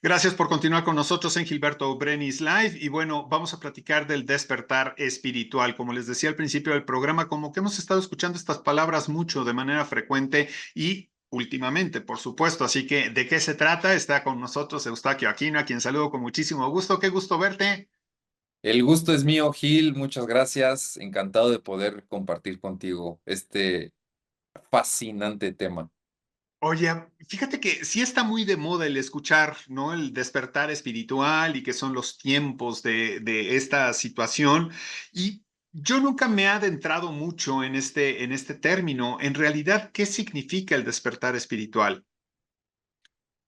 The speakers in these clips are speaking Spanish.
Gracias por continuar con nosotros en Gilberto Brenis Live. Y bueno, vamos a platicar del despertar espiritual. Como les decía al principio del programa, como que hemos estado escuchando estas palabras mucho de manera frecuente y últimamente, por supuesto. Así que, ¿de qué se trata? Está con nosotros Eustaquio Aquino, a quien saludo con muchísimo gusto. Qué gusto verte. El gusto es mío, Gil. Muchas gracias. Encantado de poder compartir contigo este fascinante tema. Oye, fíjate que sí está muy de moda el escuchar, ¿no? El despertar espiritual y que son los tiempos de esta situación. Y yo nunca me he adentrado mucho en este término. En realidad, ¿qué significa el despertar espiritual?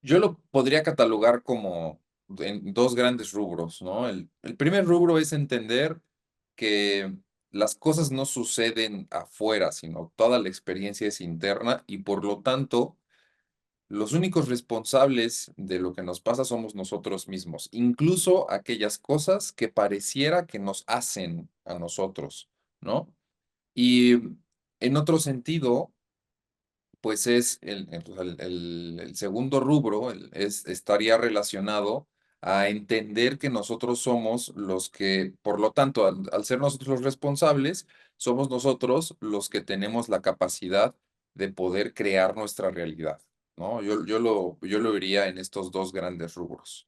Yo lo podría catalogar como en dos grandes rubros, ¿no? El primer rubro es entender que las cosas no suceden afuera, sino toda la experiencia es interna y por lo tanto los únicos responsables de lo que nos pasa somos nosotros mismos, incluso aquellas cosas que pareciera que nos hacen a nosotros, ¿no? Y en otro sentido, pues es el segundo rubro, estaría relacionado a entender que nosotros somos los que, por lo tanto, al ser nosotros los responsables, somos nosotros los que tenemos la capacidad de poder crear nuestra realidad, ¿no? Yo lo vería en estos dos grandes rubros.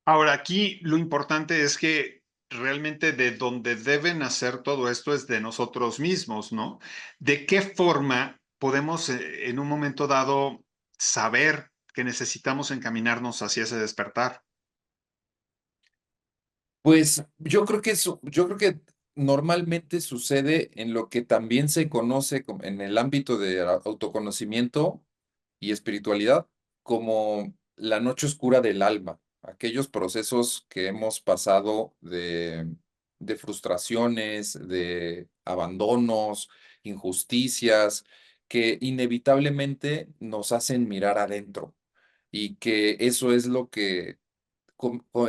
Ahora, aquí lo importante es que realmente de donde deben hacer todo esto es de nosotros mismos, ¿no? ¿De qué forma podemos en un momento dado saber que necesitamos encaminarnos hacia ese despertar? Pues yo creo que normalmente sucede en lo que también se conoce en el ámbito de autoconocimiento y espiritualidad como la noche oscura del alma, aquellos procesos que hemos pasado de frustraciones, de abandonos, injusticias, que inevitablemente nos hacen mirar adentro y que eso es lo que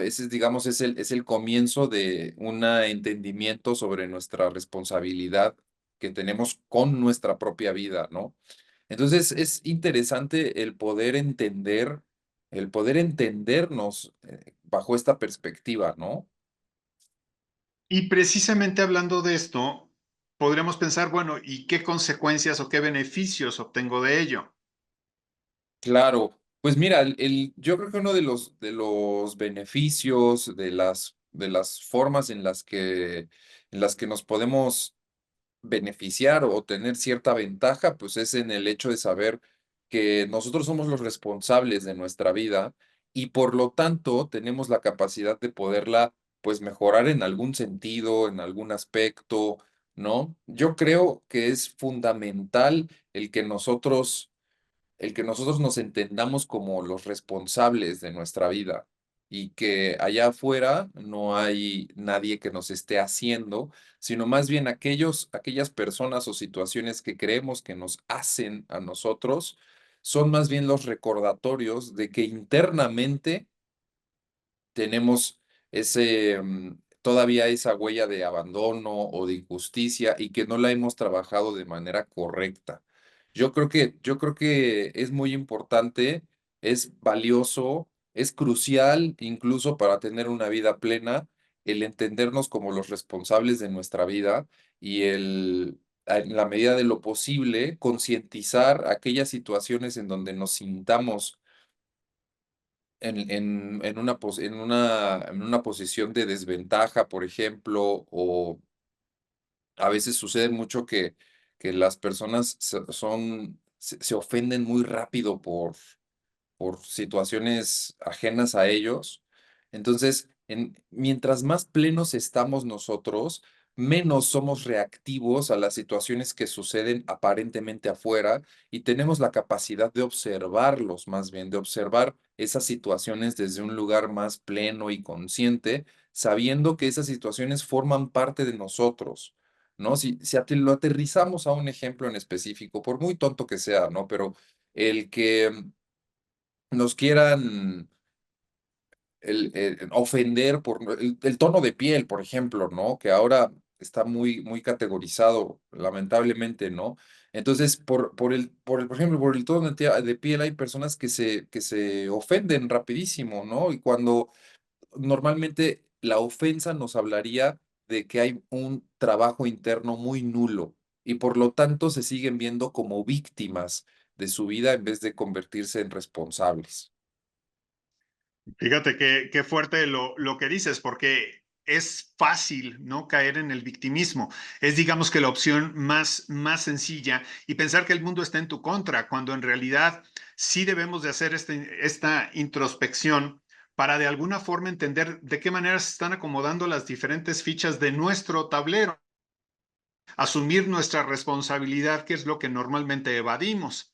ese, digamos, es el comienzo de un entendimiento sobre nuestra responsabilidad que tenemos con nuestra propia vida, ¿no? Entonces es interesante el poder entendernos bajo esta perspectiva, ¿no? Y precisamente hablando de esto, podríamos pensar, bueno, ¿y qué consecuencias o qué beneficios obtengo de ello? Claro, pues mira, yo creo que uno de los beneficios, de las formas en las que nos podemos beneficiar o tener cierta ventaja, pues es en el hecho de saber que nosotros somos los responsables de nuestra vida y por lo tanto tenemos la capacidad de poderla pues mejorar en algún sentido, en algún aspecto, ¿no? Yo creo que es fundamental el que nosotros el que nosotros nos entendamos como los responsables de nuestra vida y que allá afuera no hay nadie que nos esté haciendo, sino más bien aquellas personas o situaciones que creemos que nos hacen a nosotros, son más bien los recordatorios de que internamente tenemos todavía esa huella de abandono o de injusticia y que no la hemos trabajado de manera correcta. Yo creo que es muy importante, es valioso, es crucial incluso para tener una vida plena, el entendernos como los responsables de nuestra vida y en la medida de lo posible, concientizar aquellas situaciones en donde nos sintamos en una posición de desventaja, por ejemplo, o a veces sucede mucho que las personas se ofenden muy rápido por situaciones ajenas a ellos. Entonces, mientras más plenos estamos nosotros, menos somos reactivos a las situaciones que suceden aparentemente afuera y tenemos la capacidad de observarlos, más bien, de observar esas situaciones desde un lugar más pleno y consciente, sabiendo que esas situaciones forman parte de nosotros. ¿No? Si lo aterrizamos a un ejemplo en específico, por muy tonto que sea, ¿no? Pero el que nos quieran ofender por el tono de piel, por ejemplo, ¿no? Que ahora está muy, muy categorizado, lamentablemente, ¿no? Entonces, por ejemplo, por el tono de piel hay personas que se ofenden rapidísimo, ¿no? Y cuando normalmente la ofensa nos hablaría de que hay un trabajo interno muy nulo y por lo tanto se siguen viendo como víctimas de su vida en vez de convertirse en responsables. Fíjate qué fuerte lo que dices, porque es fácil no caer en el victimismo. Es, digamos, que la opción más sencilla y pensar que el mundo está en tu contra, cuando en realidad sí debemos de hacer esta introspección para de alguna forma entender de qué manera se están acomodando las diferentes fichas de nuestro tablero, asumir nuestra responsabilidad, que es lo que normalmente evadimos.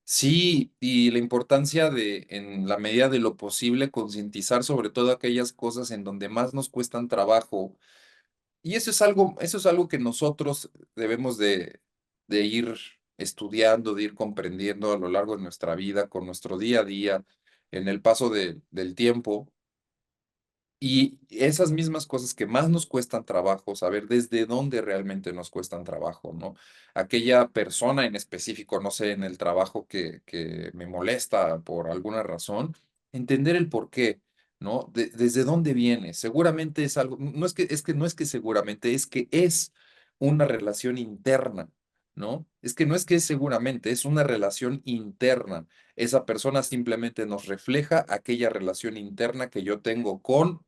Sí, y la importancia de, en la medida de lo posible, concientizar sobre todo aquellas cosas en donde más nos cuestan trabajo. Y eso es algo que nosotros debemos de ir estudiando, de ir comprendiendo a lo largo de nuestra vida, con nuestro día a día, en el paso del tiempo. Y esas mismas cosas que más nos cuestan trabajo, saber desde dónde realmente nos cuestan trabajo, ¿no? Aquella persona en específico, no sé, en el trabajo que me molesta por alguna razón, entender el por qué, ¿no? Desde dónde viene. Seguramente es algo, no no es que seguramente, es que es una relación interna, ¿no? Es que no es que es seguramente, es una relación interna. Esa persona simplemente nos refleja aquella relación interna que yo tengo con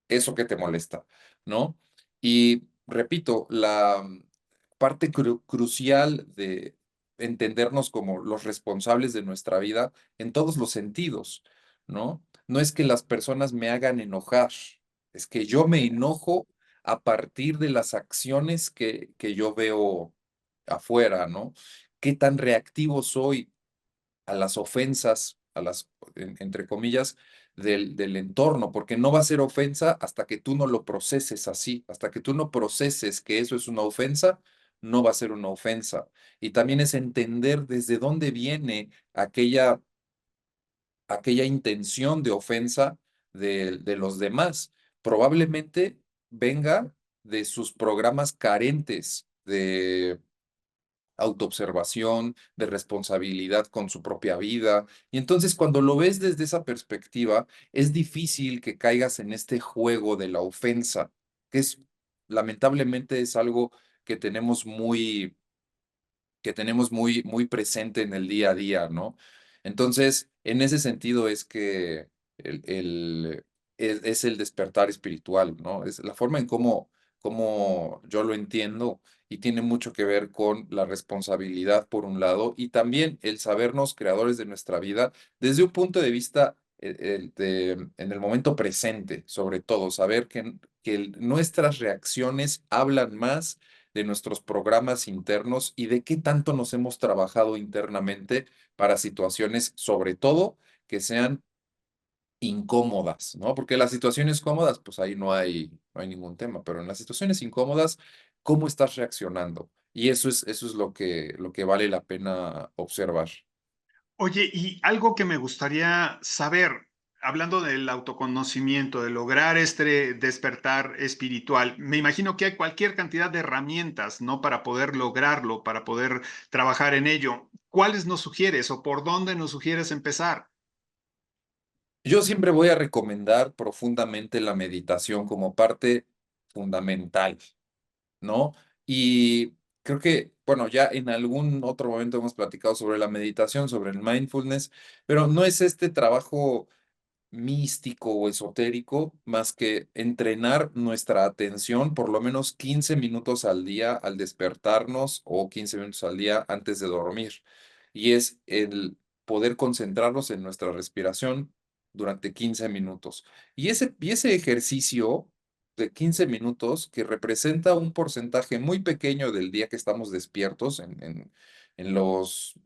eso que te molesta, ¿no? Y repito, la parte crucial de entendernos como los responsables de nuestra vida en todos los sentidos, ¿no? No es que las personas me hagan enojar, es que yo me enojo a partir de las acciones que yo veo afuera, ¿no? ¿Qué tan reactivo soy a las ofensas, entre comillas, del entorno? Porque no va a ser ofensa hasta que tú no lo proceses así, hasta que tú no proceses que eso es una ofensa, no va a ser una ofensa. Y también es entender desde dónde viene aquella intención de ofensa de los demás. Probablemente venga de sus programas carentes de autoobservación, de responsabilidad con su propia vida. Y entonces cuando lo ves desde esa perspectiva, es difícil que caigas en este juego de la ofensa, que es, lamentablemente, es algo que tenemos muy presente en el día a día, ¿no? Entonces, en ese sentido es que es el despertar espiritual, ¿no? Es la forma en cómo yo lo entiendo y tiene mucho que ver con la responsabilidad, por un lado, y también el sabernos creadores de nuestra vida desde un punto de vista en el momento presente, sobre todo, saber que nuestras reacciones hablan más de nuestros programas internos y de qué tanto nos hemos trabajado internamente para situaciones, sobre todo, que sean incómodas, ¿no? Porque las situaciones cómodas, pues ahí no hay ningún tema, pero en las situaciones incómodas, ¿cómo estás reaccionando? Y eso es lo que vale la pena observar. Oye, y algo que me gustaría saber, hablando del autoconocimiento, de lograr este despertar espiritual, me imagino que hay cualquier cantidad de herramientas, ¿no? Para poder lograrlo, para poder trabajar en ello. ¿Cuáles nos sugieres o por dónde nos sugieres empezar? Yo siempre voy a recomendar profundamente la meditación como parte fundamental, ¿no? Y creo que, bueno, ya en algún otro momento hemos platicado sobre la meditación, sobre el mindfulness, pero no es este trabajo místico o esotérico más que entrenar nuestra atención por lo menos 15 minutos al día al despertarnos o 15 minutos al día antes de dormir. Y es el poder concentrarnos en nuestra respiración durante 15 minutos. Y ese ejercicio de 15 minutos, que representa un porcentaje muy pequeño del día que estamos despiertos,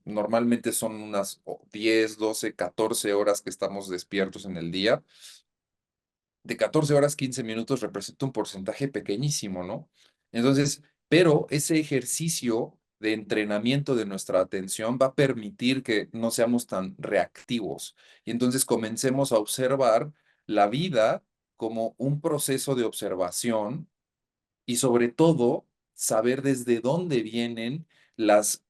normalmente son unas 10, 12, 14 horas que estamos despiertos en el día. De 14 horas, 15 minutos representa un porcentaje pequeñísimo, ¿no? Entonces, pero ese ejercicio de entrenamiento de nuestra atención va a permitir que no seamos tan reactivos y entonces comencemos a observar la vida como un proceso de observación y sobre todo saber desde dónde vienen las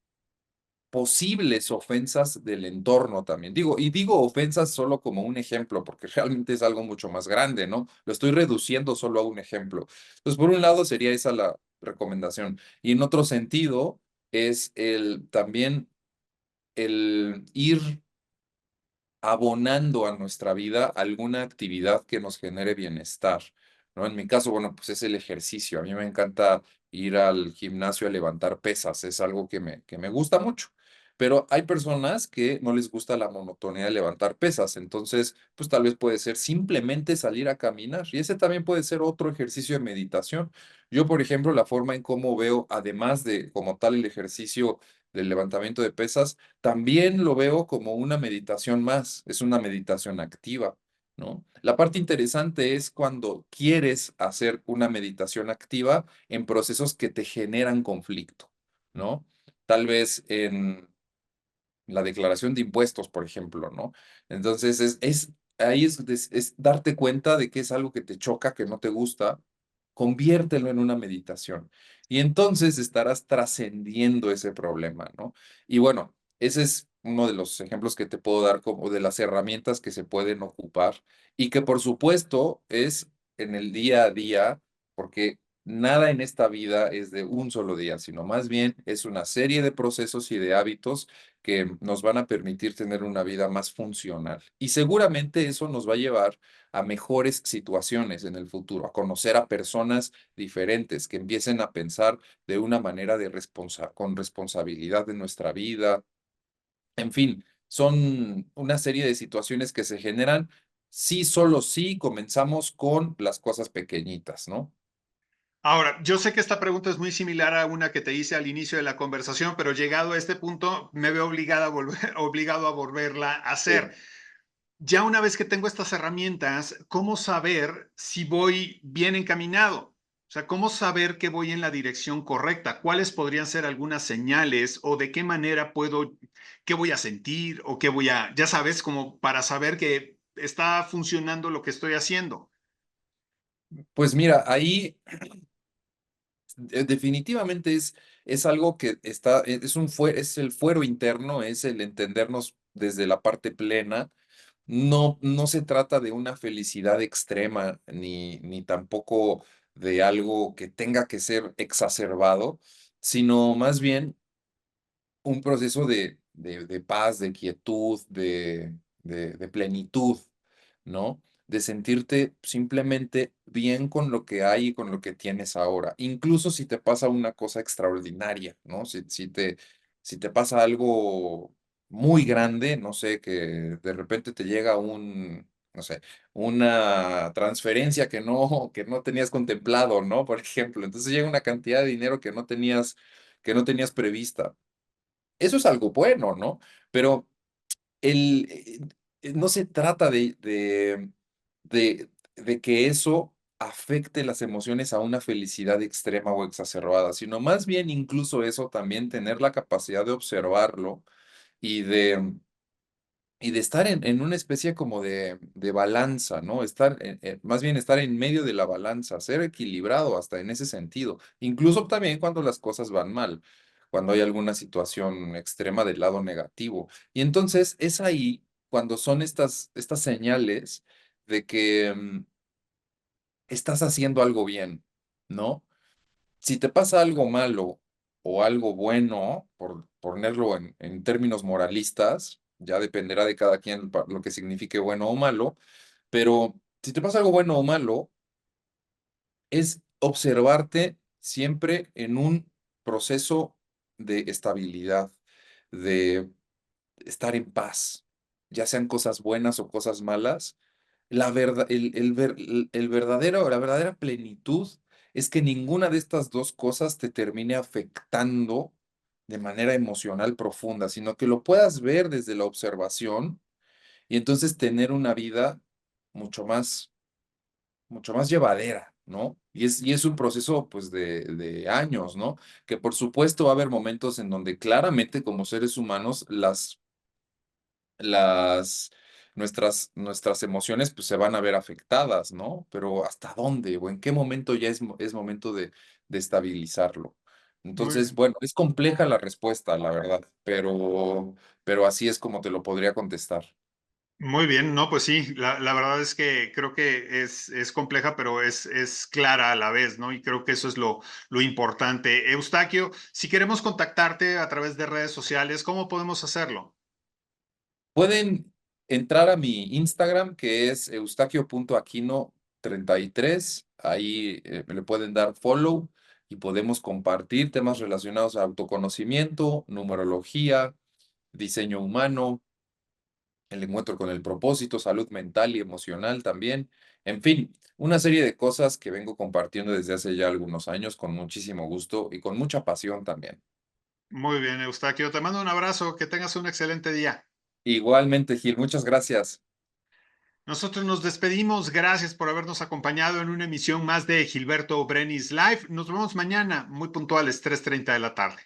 posibles ofensas del entorno también. Digo ofensas solo como un ejemplo, porque realmente es algo mucho más grande, ¿no? Lo estoy reduciendo solo a un ejemplo. Entonces, por un lado sería esa la recomendación. Y en otro sentido es el también el ir abonando a nuestra vida alguna actividad que nos genere bienestar, ¿no? En mi caso, bueno, pues es el ejercicio. A mí me encanta ir al gimnasio a levantar pesas, es algo que me gusta mucho. Pero hay personas que no les gusta la monotonía de levantar pesas, entonces, pues tal vez puede ser simplemente salir a caminar y ese también puede ser otro ejercicio de meditación. Yo, por ejemplo, la forma en cómo veo, además de como tal el ejercicio del levantamiento de pesas, también lo veo como una meditación más, es una meditación activa, ¿no? La parte interesante es cuando quieres hacer una meditación activa en procesos que te generan conflicto, ¿no? Tal vez en la declaración de impuestos, por ejemplo, ¿no? Entonces, ahí es darte cuenta de que es algo que te choca, que no te gusta, conviértelo en una meditación. Y entonces estarás trascendiendo ese problema, ¿no? Y bueno, ese es uno de los ejemplos que te puedo dar como de las herramientas que se pueden ocupar y que por supuesto es en el día a día, porque nada en esta vida es de un solo día, sino más bien es una serie de procesos y de hábitos que nos van a permitir tener una vida más funcional. Y seguramente eso nos va a llevar a mejores situaciones en el futuro, a conocer a personas diferentes que empiecen a pensar de una manera con responsabilidad de nuestra vida. En fin, son una serie de situaciones que se generan si solo si comenzamos con las cosas pequeñitas, ¿no? Ahora, yo sé que esta pregunta es muy similar a una que te hice al inicio de la conversación, pero llegado a este punto me veo obligado a volverla a Sí. hacer. Ya una vez que tengo estas herramientas, ¿cómo saber si voy bien encaminado? O sea, ¿cómo saber que voy en la dirección correcta? ¿Cuáles podrían ser algunas señales o de qué manera qué voy a sentir o qué ya sabes, como para saber que está funcionando lo que estoy haciendo? Pues mira, ahí definitivamente es algo que está, es el fuero interno, es el entendernos desde la parte plena. No, no se trata de una felicidad extrema, ni tampoco de algo que tenga que ser exacerbado, sino más bien un proceso de paz, de quietud, de plenitud, ¿no? De sentirte simplemente bien con lo que hay y con lo que tienes ahora. Incluso si te pasa una cosa extraordinaria, ¿no? Si te pasa algo muy grande, no sé, que de repente te llega no sé, una transferencia que no tenías contemplado, ¿no? Por ejemplo, entonces llega una cantidad de dinero que no tenías prevista. Eso es algo bueno, ¿no? Pero no se trata de que eso afecte las emociones a una felicidad extrema o exacerbada, sino más bien incluso eso también tener la capacidad de observarlo y y de estar en una especie como de balanza, ¿no? Más bien estar en medio de la balanza, ser equilibrado hasta en ese sentido, incluso también cuando las cosas van mal, cuando hay alguna situación extrema del lado negativo. Y entonces es ahí cuando son estas señales de que estás haciendo algo bien, ¿no? Si te pasa algo malo o algo bueno, por ponerlo en términos moralistas, ya dependerá de cada quien lo que signifique bueno o malo, pero si te pasa algo bueno o malo, es observarte siempre en un proceso de estabilidad, de estar en paz, ya sean cosas buenas o cosas malas. La verdad, el verdadero, la verdadera plenitud es que ninguna de estas dos cosas te termine afectando de manera emocional profunda, sino que lo puedas ver desde la observación y entonces tener una vida mucho mucho más llevadera, ¿no? Y es un proceso, pues, de años, ¿no? Que por supuesto va a haber momentos en donde claramente como seres humanos las, nuestras emociones pues se van a ver afectadas, ¿no? Pero ¿hasta dónde o en qué momento ya es momento de estabilizarlo? Muy Entonces, bien. bueno, es compleja la respuesta, la verdad, pero así es como te lo podría contestar. Muy bien, no, pues sí, la verdad es que creo que es compleja, pero es clara a la vez, ¿no? Y creo que eso es lo importante. Eustaquio, si queremos contactarte a través de redes sociales, ¿cómo podemos hacerlo? Pueden entrar a mi Instagram, que es eustaquio.aquino33. Ahí le pueden dar follow y podemos compartir temas relacionados a autoconocimiento, numerología, diseño humano, el encuentro con el propósito, salud mental y emocional también. En fin, una serie de cosas que vengo compartiendo desde hace ya algunos años con muchísimo gusto y con mucha pasión también. Muy bien, Eustaquio, te mando un abrazo, que tengas un excelente día. Igualmente, Gil, muchas gracias. Nosotros nos despedimos, gracias por habernos acompañado en una emisión más de Gilberto Brenis Live. Nos vemos mañana, muy puntuales, 3:30 de la tarde.